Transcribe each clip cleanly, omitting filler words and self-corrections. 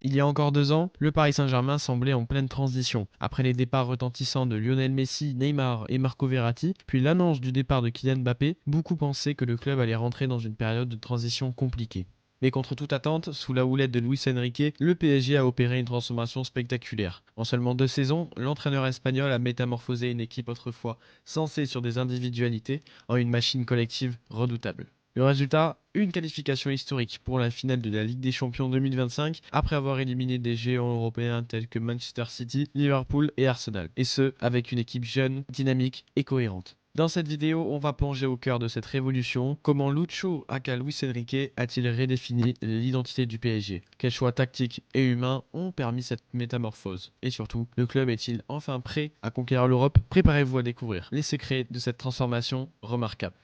Il y a encore 2 ans, le Paris Saint-Germain semblait en pleine transition. Après les départs retentissants de Lionel Messi, Neymar et Marco Verratti, puis l'annonce du départ de Kylian Mbappé, beaucoup pensaient que le club allait rentrer dans une période de transition compliquée. Mais contre toute attente, sous la houlette de Luis Enrique, le PSG a opéré une transformation spectaculaire. En seulement 2 saisons, l'entraîneur espagnol a métamorphosé une équipe autrefois censée sur des individualités en une machine collective redoutable. Le résultat, une qualification historique pour la finale de la Ligue des Champions 2025 après avoir éliminé des géants européens tels que Manchester City, Liverpool et Arsenal. Et ce, avec une équipe jeune, dynamique et cohérente. Dans cette vidéo, on va plonger au cœur de cette révolution. Comment Lucho aka Luis Enrique a-t-il redéfini l'identité du PSG? Quels choix tactiques et humains ont permis cette métamorphose? Et surtout, le club est-il enfin prêt à conquérir l'Europe? Préparez-vous à découvrir les secrets de cette transformation remarquable.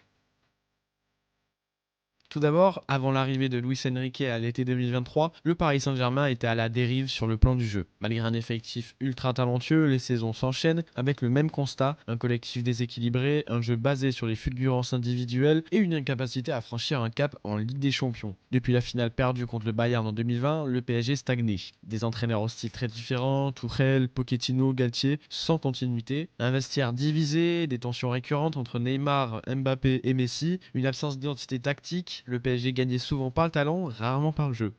Tout d'abord, avant l'arrivée de Luis Enrique à l'été 2023, le Paris Saint-Germain était à la dérive sur le plan du jeu. Malgré un effectif ultra talentueux, les saisons s'enchaînent avec le même constat, un collectif déséquilibré, un jeu basé sur les fulgurances individuelles et une incapacité à franchir un cap en Ligue des Champions. Depuis la finale perdue contre le Bayern en 2020, le PSG stagnait. Des entraîneurs au style très différents, Tuchel, Pochettino, Galtier, sans continuité, un vestiaire divisé, des tensions récurrentes entre Neymar, Mbappé et Messi, une absence d'identité tactique, le PSG gagnait souvent par le talent, rarement par le jeu.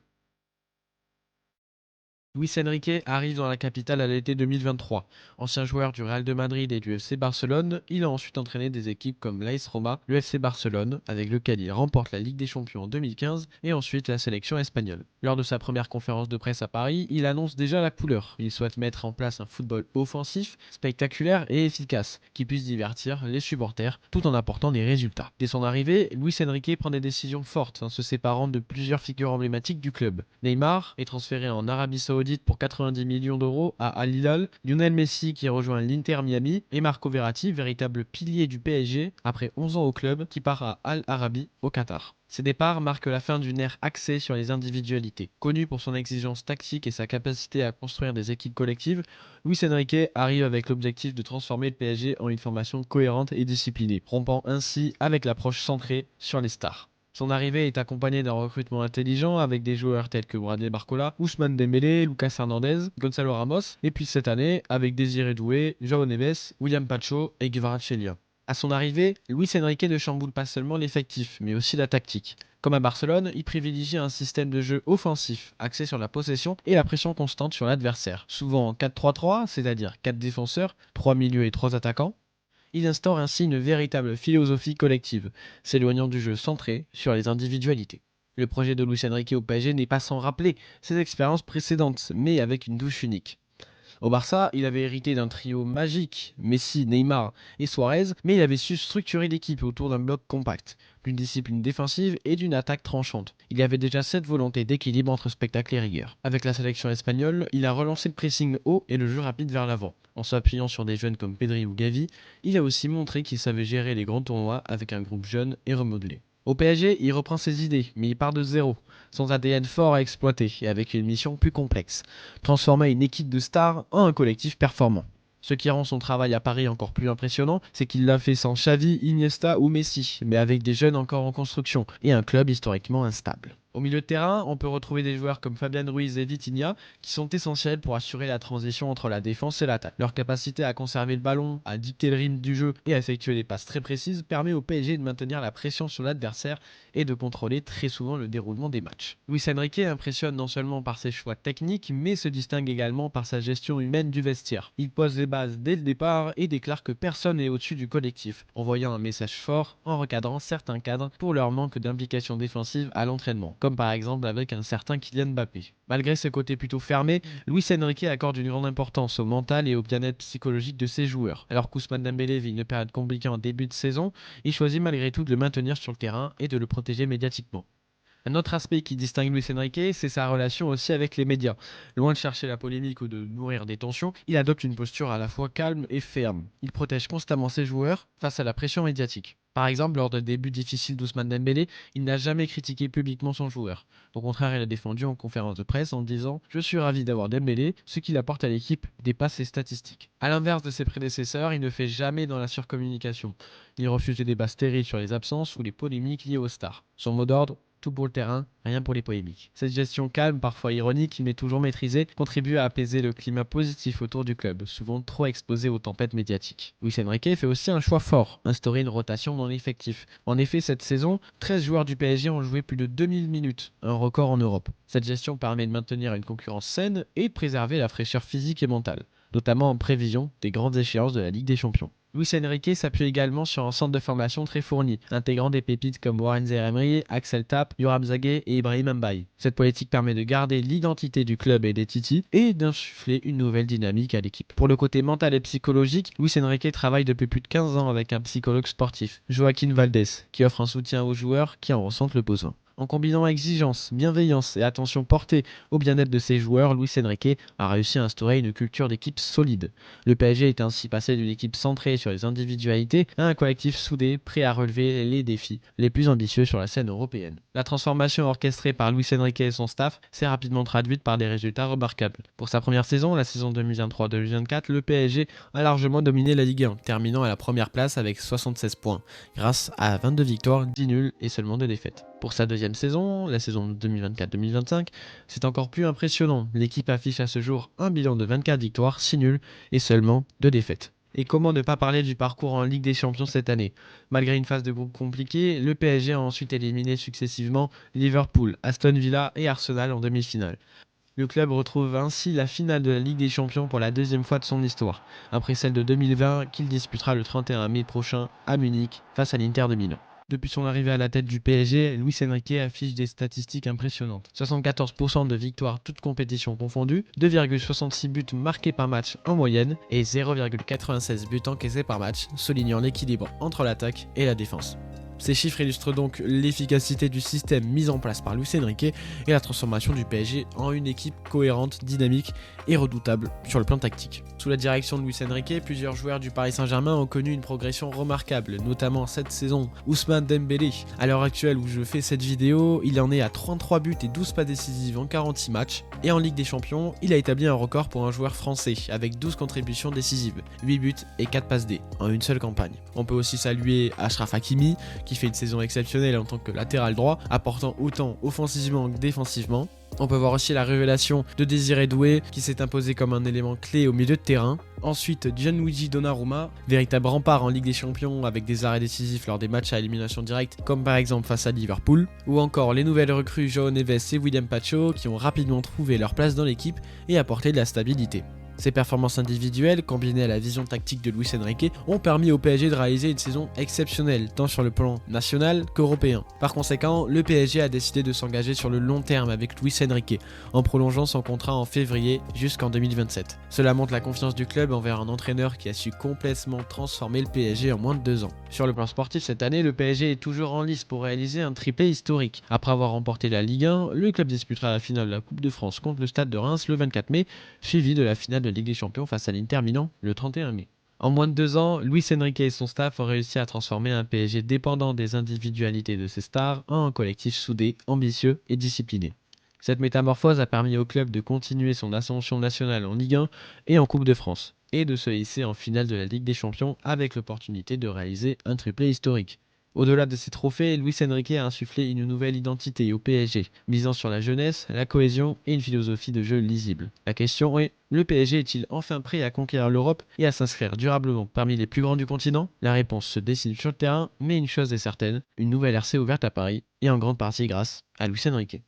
Luis Enrique arrive dans la capitale à l'été 2023. Ancien joueur du Real de Madrid et du FC Barcelone, il a ensuite entraîné des équipes comme l'AS Roma, le FC Barcelone, avec lequel il remporte la Ligue des Champions en 2015 et ensuite la sélection espagnole. Lors de sa première conférence de presse à Paris, il annonce déjà la couleur. Il souhaite mettre en place un football offensif, spectaculaire et efficace, qui puisse divertir les supporters tout en apportant des résultats. Dès son arrivée, Luis Enrique prend des décisions fortes en se séparant de plusieurs figures emblématiques du club. Neymar est transféré en Arabie Saoudite pour 90 millions d'euros à Al Hilal, Lionel Messi qui rejoint l'Inter Miami et Marco Verratti, véritable pilier du PSG après 11 ans au club, qui part à Al Arabi au Qatar. Ces départs marquent la fin d'une ère axée sur les individualités. Connu pour son exigence tactique et sa capacité à construire des équipes collectives, Luis Enrique arrive avec l'objectif de transformer le PSG en une formation cohérente et disciplinée, rompant ainsi avec l'approche centrée sur les stars. Son arrivée est accompagnée d'un recrutement intelligent avec des joueurs tels que Bradley Barcola, Ousmane Dembélé, Lucas Hernandez, Gonzalo Ramos, et puis cette année avec Désiré Doué, João Neves, William Pacho et Kvaratskhelia. À son arrivée, Luis Enrique ne chamboule pas seulement l'effectif, mais aussi la tactique. Comme à Barcelone, il privilégie un système de jeu offensif, axé sur la possession et la pression constante sur l'adversaire. Souvent en 4-3-3, c'est-à-dire 4 défenseurs, 3 milieux et 3 attaquants, il instaure ainsi une véritable philosophie collective, s'éloignant du jeu centré sur les individualités. Le projet de Luis Enrique au PSG n'est pas sans rappeler ses expériences précédentes, mais avec une touche unique. Au Barça, il avait hérité d'un trio magique, Messi, Neymar et Suarez, mais il avait su structurer l'équipe autour d'un bloc compact, d'une discipline défensive et d'une attaque tranchante. Il y avait déjà cette volonté d'équilibre entre spectacle et rigueur. Avec la sélection espagnole, il a relancé le pressing haut et le jeu rapide vers l'avant. En s'appuyant sur des jeunes comme Pedri ou Gavi, il a aussi montré qu'il savait gérer les grands tournois avec un groupe jeune et remodelé. Au PSG, il reprend ses idées, mais il part de zéro, sans ADN fort à exploiter et avec une mission plus complexe: transformer une équipe de stars en un collectif performant. Ce qui rend son travail à Paris encore plus impressionnant, c'est qu'il l'a fait sans Xavi, Iniesta ou Messi, mais avec des jeunes encore en construction et un club historiquement instable. Au milieu de terrain, on peut retrouver des joueurs comme Fabian Ruiz et Vitinha qui sont essentiels pour assurer la transition entre la défense et l'attaque. Leur capacité à conserver le ballon, à dicter le rythme du jeu et à effectuer des passes très précises permet au PSG de maintenir la pression sur l'adversaire et de contrôler très souvent le déroulement des matchs. Luis Enrique impressionne non seulement par ses choix techniques, mais se distingue également par sa gestion humaine du vestiaire. Il pose les bases dès le départ et déclare que personne n'est au-dessus du collectif, envoyant un message fort en recadrant certains cadres pour leur manque d'implication défensive à l'entraînement, comme par exemple avec un certain Kylian Mbappé. Malgré ce côté plutôt fermé, Luis Enrique accorde une grande importance au mental et au bien-être psychologique de ses joueurs. Alors qu'Ousmane Dembélé vit une période compliquée en début de saison, il choisit malgré tout de le maintenir sur le terrain et de le protéger médiatiquement. Un autre aspect qui distingue Luis Enrique, c'est sa relation aussi avec les médias. Loin de chercher la polémique ou de nourrir des tensions, il adopte une posture à la fois calme et ferme. Il protège constamment ses joueurs face à la pression médiatique. Par exemple, lors des débuts difficiles d'Ousmane Dembélé, il n'a jamais critiqué publiquement son joueur. Au contraire, il a défendu en conférence de presse en disant: «Je suis ravi d'avoir Dembélé, ce qu'il apporte à l'équipe dépasse ses statistiques». A l'inverse de ses prédécesseurs, il ne fait jamais dans la surcommunication. Il refuse les débats stériles sur les absences ou les polémiques liées aux stars. Son mot d'ordre: tout pour le terrain, rien pour les polémiques. Cette gestion calme, parfois ironique, mais toujours maîtrisée, contribue à apaiser le climat positif autour du club, souvent trop exposé aux tempêtes médiatiques. Luis Enrique fait aussi un choix fort, instaurer une rotation dans l'effectif. En effet, cette saison, 13 joueurs du PSG ont joué plus de 2000 minutes, un record en Europe. Cette gestion permet de maintenir une concurrence saine et de préserver la fraîcheur physique et mentale, notamment en prévision des grandes échéances de la Ligue des Champions. Luis Enrique s'appuie également sur un centre de formation très fourni, intégrant des pépites comme Warren Zaïre-Emery, Axel Tapp, Yoram Zagué et Ibrahim Mbaye. Cette politique permet de garder l'identité du club et des Titi et d'insuffler une nouvelle dynamique à l'équipe. Pour le côté mental et psychologique, Luis Enrique travaille depuis plus de 15 ans avec un psychologue sportif, Joaquin Valdés, qui offre un soutien aux joueurs qui en ressentent le besoin. En combinant exigence, bienveillance et attention portée au bien-être de ses joueurs, Luis Enrique a réussi à instaurer une culture d'équipe solide. Le PSG est ainsi passé d'une équipe centrée sur les individualités à un collectif soudé, prêt à relever les défis les plus ambitieux sur la scène européenne. La transformation orchestrée par Luis Enrique et son staff s'est rapidement traduite par des résultats remarquables. Pour sa première saison, la saison 2023-2024, le PSG a largement dominé la Ligue 1, terminant à la première place avec 76 points, grâce à 22 victoires, 10 nuls et seulement 2 défaites. Pour sa deuxième saison, la saison 2024-2025, c'est encore plus impressionnant. L'équipe affiche à ce jour un bilan de 24 victoires, 6 nuls et seulement 2 défaites. Et comment ne pas parler du parcours en Ligue des Champions cette année? Malgré une phase de groupe compliquée, le PSG a ensuite éliminé successivement Liverpool, Aston Villa et Arsenal en demi-finale. Le club retrouve ainsi la finale de la Ligue des Champions pour la deuxième fois de son histoire, après celle de 2020 qu'il disputera le 31 mai prochain à Munich face à l'Inter de Milan. Depuis son arrivée à la tête du PSG, Luis Enrique affiche des statistiques impressionnantes. 74% de victoires toutes compétitions confondues, 2,66 buts marqués par match en moyenne et 0,96 buts encaissés par match, soulignant l'équilibre entre l'attaque et la défense. Ces chiffres illustrent donc l'efficacité du système mis en place par Luis Enrique et la transformation du PSG en une équipe cohérente, dynamique et redoutable sur le plan tactique. Sous la direction de Luis Enrique, plusieurs joueurs du Paris Saint-Germain ont connu une progression remarquable, notamment cette saison. Ousmane Dembélé, à l'heure actuelle où je fais cette vidéo, il en est à 33 buts et 12 passes décisives en 46 matchs. Et en Ligue des Champions, il a établi un record pour un joueur français, avec 12 contributions décisives, 8 buts et 4 passes D en une seule campagne. On peut aussi saluer Achraf Hakimi, qui fait une saison exceptionnelle en tant que latéral droit, apportant autant offensivement que défensivement. On peut voir aussi la révélation de Désiré Doué qui s'est imposé comme un élément clé au milieu de terrain. Ensuite, Gianluigi Donnarumma, véritable rempart en Ligue des Champions avec des arrêts décisifs lors des matchs à élimination directe comme par exemple face à Liverpool. Ou encore les nouvelles recrues João Neves et William Pacho qui ont rapidement trouvé leur place dans l'équipe et apporté de la stabilité. Ces performances individuelles, combinées à la vision tactique de Luis Enrique, ont permis au PSG de réaliser une saison exceptionnelle, tant sur le plan national qu'européen. Par conséquent, le PSG a décidé de s'engager sur le long terme avec Luis Enrique, en prolongeant son contrat en février jusqu'en 2027. Cela montre la confiance du club envers un entraîneur qui a su complètement transformer le PSG en moins de 2 ans. Sur le plan sportif, cette année, le PSG est toujours en lice pour réaliser un triplé historique. Après avoir remporté la Ligue 1, le club disputera la finale de la Coupe de France contre le Stade de Reims le 24 mai, suivi de la finale de Ligue des Champions face à l'Inter Milan le 31 mai. En moins de 2 ans, Luis Enrique et son staff ont réussi à transformer un PSG dépendant des individualités de ses stars en un collectif soudé, ambitieux et discipliné. Cette métamorphose a permis au club de continuer son ascension nationale en Ligue 1 et en Coupe de France, et de se hisser en finale de la Ligue des Champions avec l'opportunité de réaliser un triplé historique. Au-delà de ces trophées, Luis Enrique a insufflé une nouvelle identité au PSG, misant sur la jeunesse, la cohésion et une philosophie de jeu lisible. La question est, le PSG est-il enfin prêt à conquérir l'Europe et à s'inscrire durablement parmi les plus grands du continent? La réponse se dessine sur le terrain, mais une chose est certaine, une nouvelle RC ouverte à Paris, et en grande partie grâce à Luis Enrique.